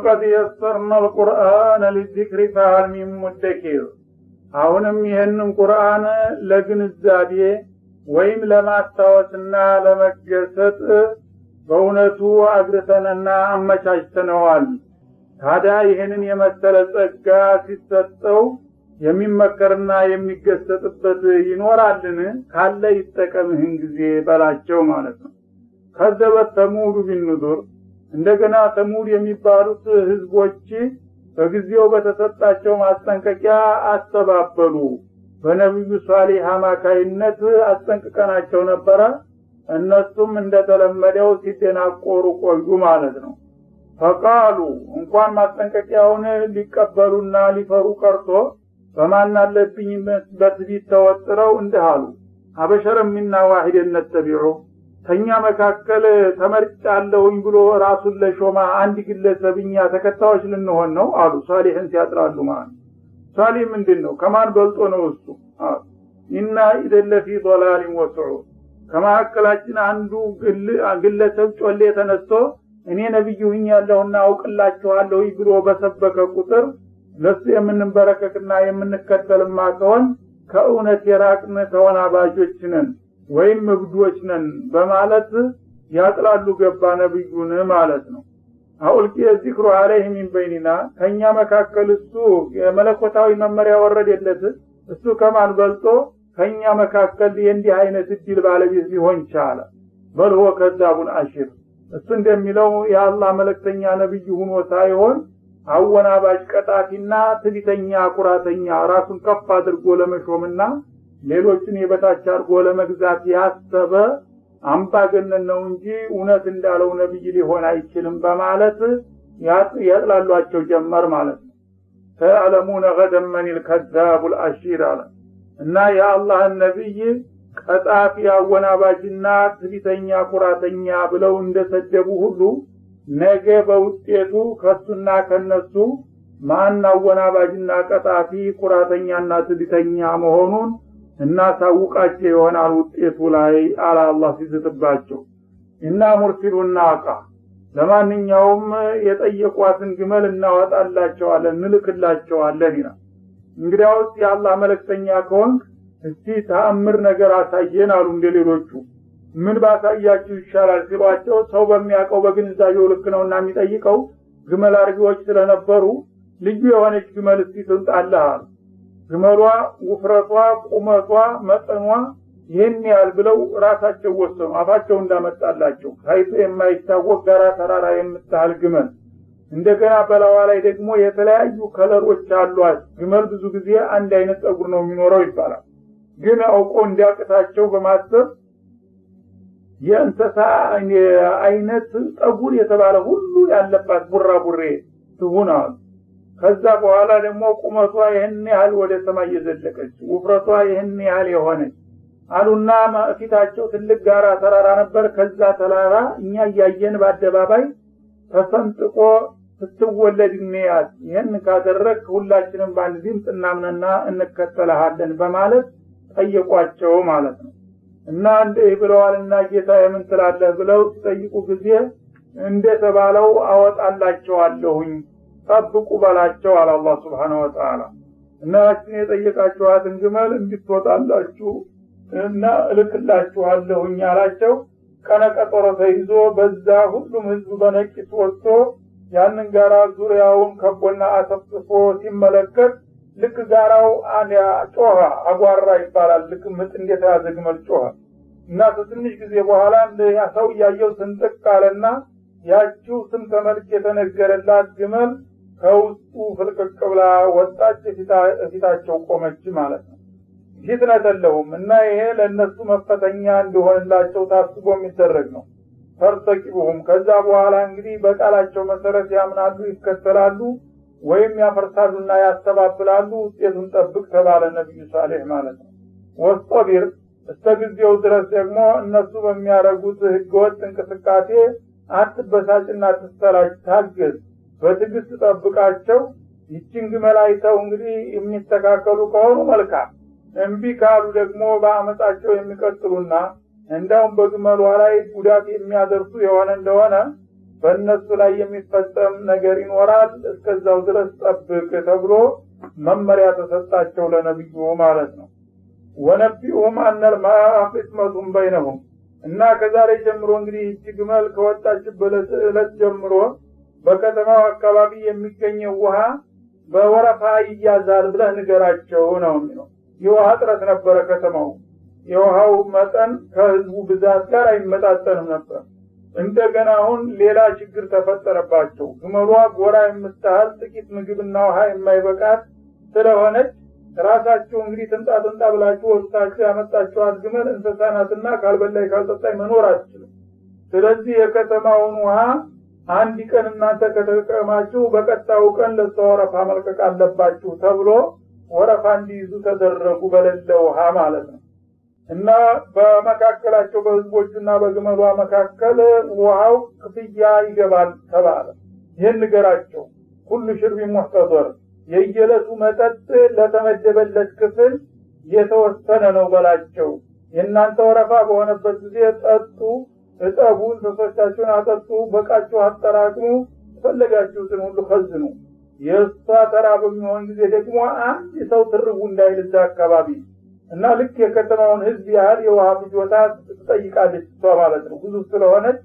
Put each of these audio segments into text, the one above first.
ወለቀድ የሰርና القرآن للذكر فهل من مدكر አሁንም ይሄንን ቁርአን ለግንዛቤ ወይም ለማስታወስና ለመገሰጥ በእውነቱ አግርተንና አመቻችተነዋል። ታዲያ ይሄንን የመሰለ ጸጋ ሲሰጠው የሚመከርና የሚገሰጥበት ይኖራልን? ካለ ይጠቀምህን ጊዜ በላቸው ማለት ነው። ከዘበት ተሙድ ቢንዙር እንደገና ተሙድ የሚባሉት ህዝቦች በጊዜው በተሰጣቸው ማስጠንቀቂያ አስተባበሉ። በነብዩ ሷሊህ አማካይነት አስጠንቅቀናቸው ነበረ። እነሱም እንደተለመደው ሲደናቆሩ ቆዩ ማለት ነው። ፈቃሉ እንኳን ማስጠንቀቂያውን ሊቀበሉና ሊፈሩ ቀርቶ በማናለብኝ በትቢት ተወጥረው እንደሃሉ አበሸረ ሚና ዋሂደን ነተቢዑ ተኛ መካከል ተመርጫለሁኝ ብሎ ራሱን ለሾማ አንድ ግለሰብኛ ተከታዮች ልንሆን ነው አሉ። ሷሊህን ሲያጥራሉ ማለት ሷሊህ ምንድነው? ከማን በልጦ ነው እሱ? ኢና ኢደለ ፊ ضلال وسعود ከማከላችን አንዱ ግለሰብ ጮሌ ተነስቶ እኔ ነብዩ ሆኛለሁና አውቅላችኋለሁ ብሎ በሰበከ ቁጥር ለሱ የምንበረከክና የምንከተልማ ከሆን ከእውነት የራቅን ተወናባጆች ነን ወይም እብዶች ነን በማለት ያጥላሉ ገባ ነብዩን ማለት ነው። አውልቂ ዚክሩ አለይሂ ሚን በይኒና ከኛ መካከል እሱ የመለኮታዊ መመሪያ ወረደለት እሱ ከማን በልጦ ከኛ መካከል የእንዲህ አይነት እድል ባለቤት ሊሆን ቻለ? በልሆ ከዛቡን አሽር እሱ እንደሚለው የአላህ መልእክተኛ ነብዩ ሆኖ ሳይሆን አወናባጅ ቀጣፊና ትዕቢተኛ ኩራተኛ ራሱን ከፍ አድርጎ ለመሾምና ሌሎችን የበታች አድርጎ ለመግዛት ያሰበ አምባገነን ነው እንጂ እውነት እንዳለው ነብይ ሊሆን አይችልም በማለት ያጥላሏቸው ጀመር ማለት ነው። ተዓለሙነ ገደን መኒል ከዛቡል አሺር አለ እና የአላህ ነብይ ቀጣፊ አወናባጅና ትዕቢተኛ ኩራተኛ ብለው እንደሰደቡ ሁሉ ነገ በውጤቱ ከሱና ከነሱ ማን አወናባጅና ቀጣፊ ኩራተኛና ትዕቢተኛ መሆኑን እናሳውቃቸው ይሆናል ውጤቱ ላይ አለ አላህ ሲዝትባቸው። እና ሙርሲሉና አቃ ለማንኛውም የጠየቋትን ግመል እናወጣላቸዋለን እንልክላቸዋለን ይላል። እንግዲያውስ የአላህ መልእክተኛ ከሆንክ እስቲ ተአምር ነገር አሳየን አሉ እንደሌሎቹ። ምን ባሳያችሁ ይሻላል ሲሏቸው ሰው በሚያውቀው በግንዛቤው ልክ ነውና የሚጠይቀው ግመል አርቢዎች ስለነበሩ ልዩ የሆነች ግመል እስቲ ትምጣልህ አሉ። ግመሏ ውፍረቷ፣ ቁመቷ፣ መጠኗ ይህን ያህል ብለው ራሳቸው ወሰኑ። አፋቸው እንዳመጣላቸው ታይቶ የማይታወቅ ጋራ ተራራ የምታህል ግመል እንደገና በላዋ ላይ ደግሞ የተለያዩ ከለሮች አሏት። ግመል ብዙ ጊዜ አንድ አይነት ጸጉር ነው የሚኖረው ይባላል። ግን አውቆ እንዲያቅታቸው በማሰብ የእንስሳ አይነት ጸጉር የተባለ ሁሉ ያለባት ቡራቡሬ ትሆናል። ከዛ በኋላ ደግሞ ቁመቷ ይህን ያህል ወደ ሰማይ የዘለቀች ውፍረቷ ይህን ያህል የሆነች አሉና ፊታቸው ትልቅ ጋራ ተራራ ነበር። ከዛ ተራራ እኛ ያየን በአደባባይ ተሰንጥቆ ስትወለድ የሚያት ይህን ካደረግ ሁላችንም በአንድ ድምፅ እናምነና እንከተልሃለን በማለት ጠየቋቸው ማለት ነው። እና እንደ ብለዋልና ጌታ የምን ትላለህ ብለው ጠይቁ ጊዜ እንደተባለው አወጣላቸዋለሁኝ ጠብቁ በላቸው አለ አላህ Subhanahu Wa Ta'ala። እና እቺን የጠየቃችኋትን ግመል እንድትወጣላችሁ እና እልክላችኋለሁኝ አላቸው። ቀነቀጠሮ ተይዞ በዛ ሁሉም ህዝብ በነቂስ ወጥቶ ያንን ጋራ ዙሪያውን ከቦና አሰፍፎ ሲመለከት ልክ ጋራው አንያ ጮሃ አጓራ ይባላል። ልክ ምጥ እንደተያዘ ግመል ጮሃ እና ትንሽ ጊዜ በኋላ ያ ሰው ያየው ስንጥቅ አለና ያቺው ስም ተመልክ የተነገረላት ግመል ከውስጡ ፍልቅቅ ብላ ወጣች። ፊታቸው ቆመች ማለት ነው። ፊትነተለሁም እና ይሄ ለነሱ መፈተኛ እንደሆነላቸው ታስቦ የሚደረግ ነው። ፈርተቂቡም ከዛ በኋላ እንግዲህ በቃላቸው መሰረት ያምናሉ ይከተላሉ ወይም ያፈርሳሉና ያስተባብላሉ። ውጤቱን ጠብቅ ተባለ ነብዩ ሷሊህ ማለት ነው። ወስጦቢር እስተጊዜው ድረስ ደግሞ እነሱ በሚያረጉት ህገወጥ እንቅስቃሴ አትበሳጭና አትሰላች፣ ታገዝ፣ በትዕግስት ጠብቃቸው። ይችን ግመል አይተው እንግዲህ የሚስተካከሉ ከሆኑ መልካም፣ እምቢ ካሉ ደግሞ በአመጻቸው የሚቀጥሉና እንደውም በግመሏ ላይ ጉዳት የሚያደርሱ የሆነ እንደሆነ በእነሱ ላይ የሚፈጸም ነገር ይኖራል እስከዛው ድረስ ጠብቅ ተብሎ መመሪያ ተሰጣቸው ለነብዩ ማለት ነው። ወነቢኡም አነል ማአቂስመቱን በይነሁም እና ከዛሬ ጀምሮ እንግዲህ ግመል ከወጣችበት ዕለት ጀምሮ በከተማው አካባቢ የሚገኘው ውሃ በወረፋ ይያዛል ብለህ ንገራቸው ነው የሚለው። የውሃ እጥረት ነበረ ከተማው። የውሃው መጠን ከህዝቡ ብዛት ጋር አይመጣጠንም ነበር። እንደገና አሁን ሌላ ችግር ተፈጠረባቸው። ግመሏ ጎራ የምታህል ጥቂት ምግብና ውሃ የማይበቃት ስለሆነች ራሳችሁ እንግዲህ ትንጣ ብላችሁ ወስታችሁ ያመጣችኋት ግመል እንስሳናትና ካልበላይ ካልጠጣይ መኖር አትችልም። ስለዚህ የከተማውን ውሃ አንድ ቀን እናንተ ከተጠቀማችሁ በቀጣዩ ቀን ለወረፋ መልቀቅ አለባችሁ ተብሎ ወረፋ እንዲይዙ ተደረጉ በሌለ ውሃ ማለት ነው። እና በመካከላቸው በህዝቦችና በግመሏ መካከል ውሃው ክፍያ ይገባል ተባለ። ይህን ንገራቸው። ሁሉ ሽርብ ሙህተዘር የየለቱ መጠጥ ለተመደበለት ክፍል የተወሰነ ነው በላቸው። የእናንተ ወረፋ በሆነበት ጊዜ ጠጡ፣ እጠቡ፣ እንስሶቻችሁን አጠጡ፣ በቃችሁ አጠራቅሙ፣ ፈለጋችሁትን ሁሉ ከዝኑ። የእሷ ተራ በሚሆን ጊዜ ደግሞ አንድ ሰው ትርቡ እንዳይልዛ አካባቢ እና ልክ የከተማውን ህዝብ ያህል የውሃ ፍጆታ ትጠይቃለች እሷ ማለት ነው። ብዙ ስለሆነች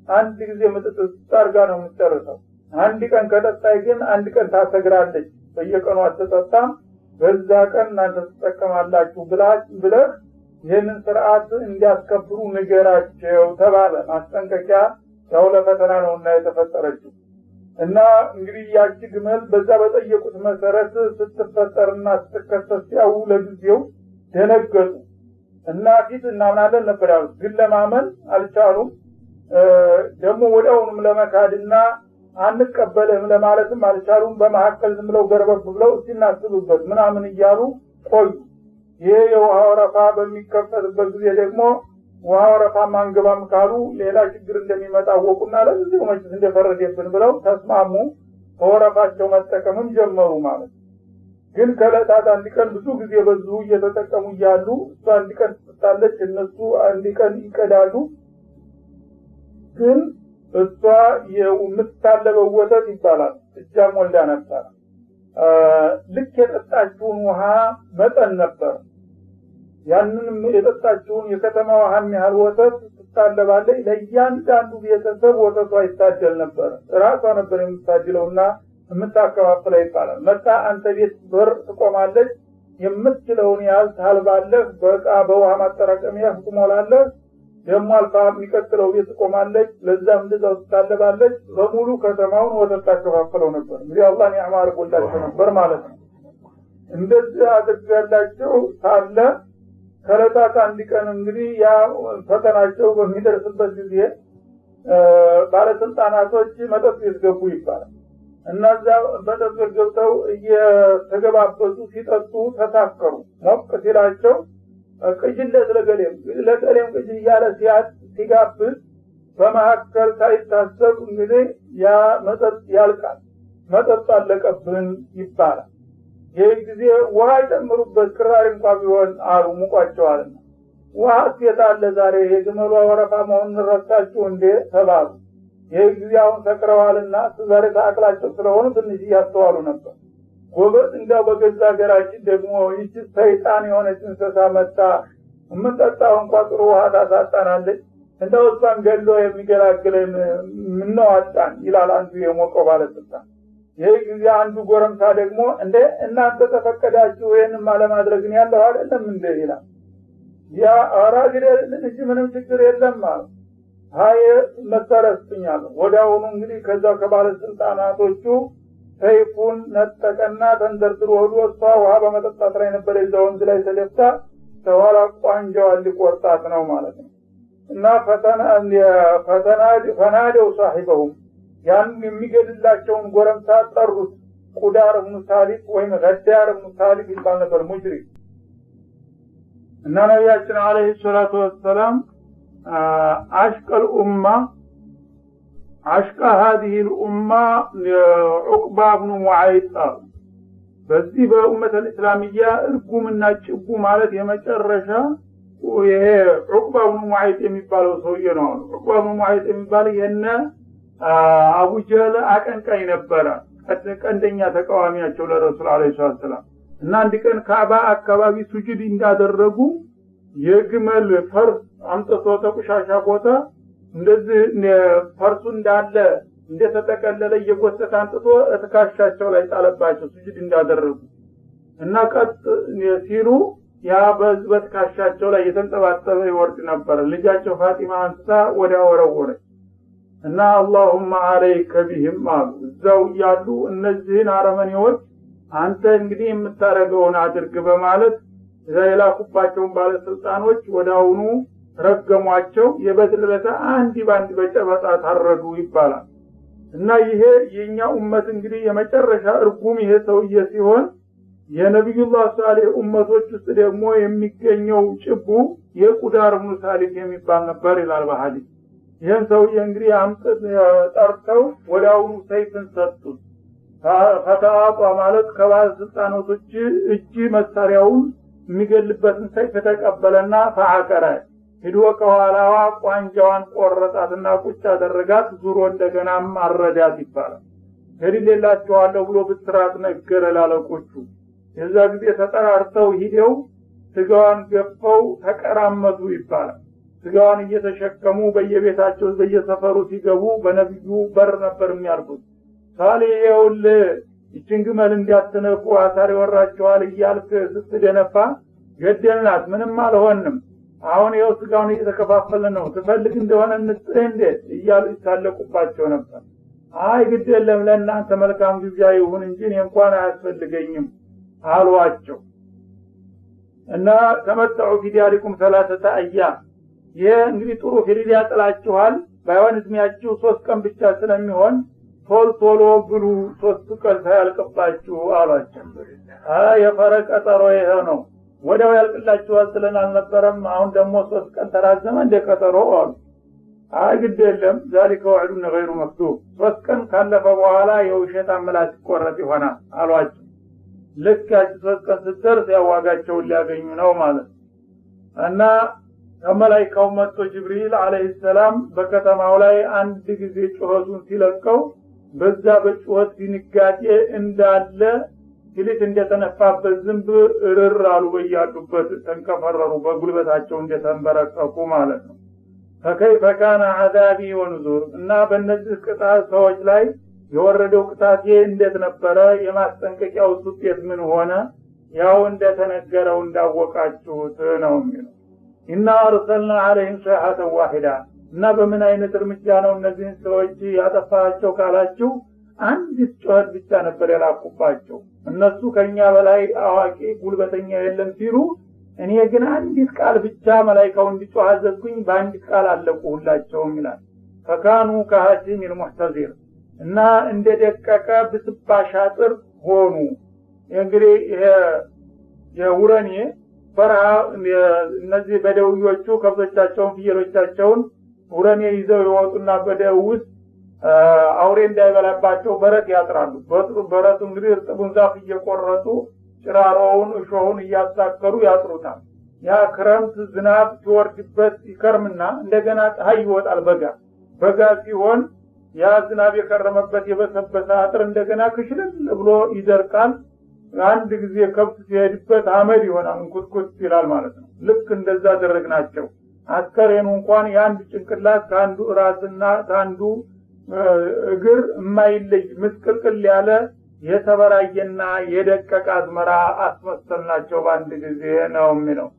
አንድ ጊዜ ምጥጥ ታርጋ ነው የምትጨርሰው። አንድ ቀን ከጠጣይ ግን አንድ ቀን ታሰግራለች። በየቀኑ አትጠጣም። በዛ ቀን እናንተ ተጠቀማላችሁ ብለህ ይህንን ስርዓት እንዲያስከብሩ ንገራቸው ተባለ። ማስጠንቀቂያ ያው ለፈተና ነውና የተፈጠረችው። እና እንግዲህ ያቺ ግመል በዛ በጠየቁት መሰረት ስትፈጠርና ስትከሰት ያው ለጊዜው ደነገጡ እና ፊት እናምናለን ነበር ያሉት፣ ግን ለማመን አልቻሉም። ደግሞ ወዲያውኑም ለመካድና አንቀበልህም ለማለትም አልቻሉም። በመሐከል ዝም ብለው ገርበብ ብለው ሲናስቡበት ምናምን እያሉ ቆዩ። ይሄ የውሃ ወረፋ በሚከፈትበት ጊዜ ደግሞ ውሃ ወረፋ ማንገባም ካሉ ሌላ ችግር እንደሚመጣ ወቁና ለዚህ መቼስ እንደፈረደብን ብለው ተስማሙ። በወረፋቸው መጠቀምም ጀመሩ ማለት። ግን ከለታት አንድ ቀን ብዙ ጊዜ በዙ እየተጠቀሙ እያሉ እሷ አንድ ቀን ትጣለች፣ እነሱ አንድ ቀን ይቀዳሉ። ግን እሷ የምትታለበው ወተት ይባላል እጃም ወልዳ ነበር። ልክ የጠጣችውን ውሃ መጠን ነበር። ያንንም የጠጣችውን የከተማ ውሃም ያህል ወተት ትታለባለች። ለእያንዳንዱ ቤተሰብ ወተቷ ይታደል ነበር። ራሷ ነበር የምታድለውና የምታከፋፍለው ይባላል። መጣ አንተ ቤት በር ትቆማለች። የምትችለውን ያህል ታልባለህ። በቃ በውሃ ማጠራቀሚያ ትሞላለህ። ደግሞ አልፋ የሚቀጥለው ቤት ትቆማለች። ለዛም እንደዛው ትታለባለች። በሙሉ ከተማውን ወተት ታከፋፍለው ነበር። እንግዲህ አላህ ኒዕማ አድርጎላቸው ነበር ማለት ነው። እንደዚህ አድርጋላቸው ሳለ ከለታት አንድ ቀን እንግዲህ ያ ፈተናቸው በሚደርስበት ጊዜ ባለስልጣናቶች መጠጥ ቤት ገቡ ይባላል። እነዛ መጠጥ ቤት ገብተው እየተገባበዙ ሲጠጡ ተሳከሩ። ሞቅ ሲላቸው ቅጅለት ለገሌም ቅጅ እያለ ሲጋብዝ በመካከል ሳይታሰብ እንግዲህ ያ መጠጥ ያልቃል። መጠጥ አለቀብን ይባላል። ይህ ጊዜ ውሃ ይጨምሩበት ቅራሪ እንኳን ቢሆን አሉ ሙቋቸዋልና ውሃ የታለ ዛሬ የግመሏ ወረፋ መሆኑን ረሳችሁ እንዴ ተባሉ። ይህ ጊዜ አሁን ሰክረዋልና ዛሬ ታአክላቸው ስለሆኑ ትንሽ እያስተዋሉ ነበር። ጎበዝ እንዳው በገዛ ሀገራችን ደግሞ ይህች ሰይጣን የሆነች እንስሳ መጣ የምንጠጣው እንኳን ጥሩ ውሃ ታሳጣናለች፣ እንደው እሷን ገሎ የሚገላግለን ምነው አጣን ይላል አንዱ የሞቀው ባለስልጣን። ይህ ጊዜ አንዱ ጎረምሳ ደግሞ እንደ እናንተ ተፈቀዳችሁ ይሄንን ማለማድረግን ያለው አይደለም እንደ ይላል። ያ አራግሬ ልጅ ምንም ችግር የለም ማለት ሃይ መሰረትኛል። ወዲያውኑ እንግዲህ ከዛ ከባለስልጣናቶቹ ሰይፉን ነጠቀና ተንደርድሮ ወዶ እሷ ውሃ በመጠጣት ላይ ነበር። እዛው ወንዝ ላይ ተደፍታ ተዋላ ቋንጃው ሊቆርጣት ነው ማለት ነው። እና ፈናደው ሳሂበውም ያን የሚገድላቸውን ጎረምሳ ጠሩት። ቁዳር ኢብኑ ሳሊፍ ወይም ገዳር ኢብኑ ሳሊፍ ይባል ነበር ሙጅሪም። እና ነብያችን አለይሂ ሰላቱ ወሰለም አሽቀል ኡማ አሽቃ هذه الامه عقبه بن معيط በዚህ በኡመተ እስላሚያ እርጉምና ጭቡ ማለት የመጨረሻ ይሄ عقبه بن معيط የሚባለው ሰውዬ ነው። عقبه بن معيط የሚባለው የነ አቡጀህል አቀንቃኝ ነበረ ቀንደኛ ተቃዋሚያቸው ለረሱል አለይሂ ሰላም እና አንድ ቀን ካዕባ አካባቢ ሱጁድ እንዳደረጉ የግመል ፈርስ አምጥቶ ተቆሻሻ ቦታ እንደዚህ ፈርሱ እንዳለ እንደተጠቀለለ እየጎተተ አንጥቶ እትካሻቸው ላይ ጣለባቸው ሱጁድ እንዳደረጉ እና ቀጥ ሲሉ ያ በትካሻቸው ላይ የተንጠባጠበ ይወርድ ነበር ልጃቸው ፋጢማ አንስታ ወዲያ ወረወረች እና አላሁመ አለይከ ቢሂም አሉ እዛው ያሉ እነዚህን አረመኔዎች አንተ እንግዲህ የምታረገውን አድርግ በማለት የላኩባቸውን ባለስልጣኖች ወዳውኑ ረገሟቸው የበድር ዕለት አንድ ባንድ በጨበጣ ታረዱ ይባላል እና ይሄ የኛ ኡመት እንግዲህ የመጨረሻ እርጉም ይሄ ሰውዬ ሲሆን የነብዩላህ ሷሊህ ኡመቶች ውስጥ ደግሞ የሚገኘው ጭቡ የቁዳር ኢብኑ ሳሊህ የሚባል ነበር ይላል በሐዲስ ይሄን ሰውዬ እንግዲህ ጠርተው ወዳውኑ ሰይፍን ሰጡት ፈታጧ ማለት ከባለስልጣኖች እጅ መሳሪያውን የሚገልበትን ሰይፍ ተቀበለና ፈአቀረ ሄዶ ከኋላዋ ቋንጃዋን ቆረጣትና ቁጭ አደረጋት ዙሮ እንደገና ማረዳት ይባላል ሄድላችኋለሁ ብሎ ብስራት ነገረ ላለቆቹ የዛ ጊዜ ተጠራርተው ሂደው ስጋዋን ገፈው ተቀራመቱ ይባላል ስጋዋን እየተሸከሙ በየቤታቸው በየሰፈሩ ሲገቡ በነብዩ በር ነበር የሚያርጉት ሳሊየውል ይችን ግመል እንዲያተነቁ አሳሪ ወራቸዋል እያልክ ስትደነፋ ገደልናት ምንም አልሆንም አሁን ይኸው ስጋውን እየተከፋፈለ ነው ትፈልግ እንደሆነ እንጥንደ እያሉ ይታለቁባቸው ነበር አይ ግድ የለም ለእናንተ መልካም ጊዜ ይሁን እንጂ እኔ እንኳን አያስፈልገኝም አሏቸው እና ተመጣው ፊዲያሊኩም 3 አያም ይሄ እንግዲህ ጥሩ ፊዲያ ጥላችኋል ባይሆን እድሜያችሁ 3 ቀን ብቻ ስለሚሆን ቶሎ ብሉ 3 ቀን ሳያልቅባችሁ አሏቸው የፈረቀጠሮ ይሄ ነው ወዲያው ያልቅላችኋል ስለናል ነበርም አሁን ደግሞ 3 ቀን ተራዘመ እንደቀጠሮ አሉ አይ ግድ የለም ذلك وعد غير مكذوب 3 ቀን ካለፈ በኋላ የውሸት አመላት ቆረጥ ይሆናል አሏቸው ለካች 3 ቀን ስትደርስ ያዋጋቸውን ሊያገኙ ነው ማለት እና ከመላእክቱ መጥቶ ጅብሪል አለይሂ ሰላም በከተማው ላይ አንድ ጊዜ ጩኸቱን ሲለቀው በዛ በጩኸት ድንጋጤ እንዳለ ሲልት እንደተነፋበት ዝንብ እርር አሉ በያሉበት ተንከፈረሩ በጉልበታቸው እንደተንበረከኩ ማለት ነው فكيف كان عذابي ونذور እና በእነዚህ ቅጣት ሰዎች ላይ የወረደው ቅጣት እንዴት ነበረ የማስጠንቀቂያው ውጤት ምን ሆነ ያው እንደተነገረው እንዳወቃችሁት ነው የሚለው ኢና አርሰልና عليهم صيحة واحدة እና በምን አይነት እርምጃ ነው እነዚህን ሰዎች ያጠፋቸው ካላችሁ አንዲት ጩኸት ብቻ ነበር ያላቁባቸው እነሱ ከኛ በላይ አዋቂ ጉልበተኛ የለም ሲሉ እኔ ግን አንዲት ቃል ብቻ መላእክቱ እንዲጮህ አዘዝኩኝ በአንዲት ቃል አለቁላቸው ይላል ፈካኑ ከሐሲም المحتضر እና እንደደቀቀ ብስባሽ አጥር ሆኑ እንግዲህ የውረኔ ፈርሃ እነዚህ በደውዮቹ ከብቶቻቸውን ፍየሎቻቸውን ውረኔ ይዘው ይወጡና በደው ውስጥ አውሬ እንዳይበላባቸው በረት ያጥራሉ በረቱ እንግዲህ እርጥቡን ዛፍ እየቆረጡ ጭራሮውን እሾሁን እያሳከሩ ያጥሩታል ያ ክረምት ዝናብ ሲወርድበት ይከርምና እንደገና ፀሐይ ይወጣል በጋ ሲሆን ያ ዝናብ የከረመበት የበሰበሰ አጥር እንደገና ክሽልል ብሎ ይደርቃል አንድ ጊዜ ከብት ሲሄድበት አመድ ይሆናል እንኩትኩት ይላል ማለት ነው ልክ እንደዛ አደረግናቸው አስከሬኑ እንኳን ያንድ ጭንቅላት ካንዱ ራስና ካንዱ እግር የማይለይ ምስቅልቅል ያለ የተበራየና የደቀቀ አዝመራ አስመሰልናቸው በአንድ ጊዜ ነው የሚለው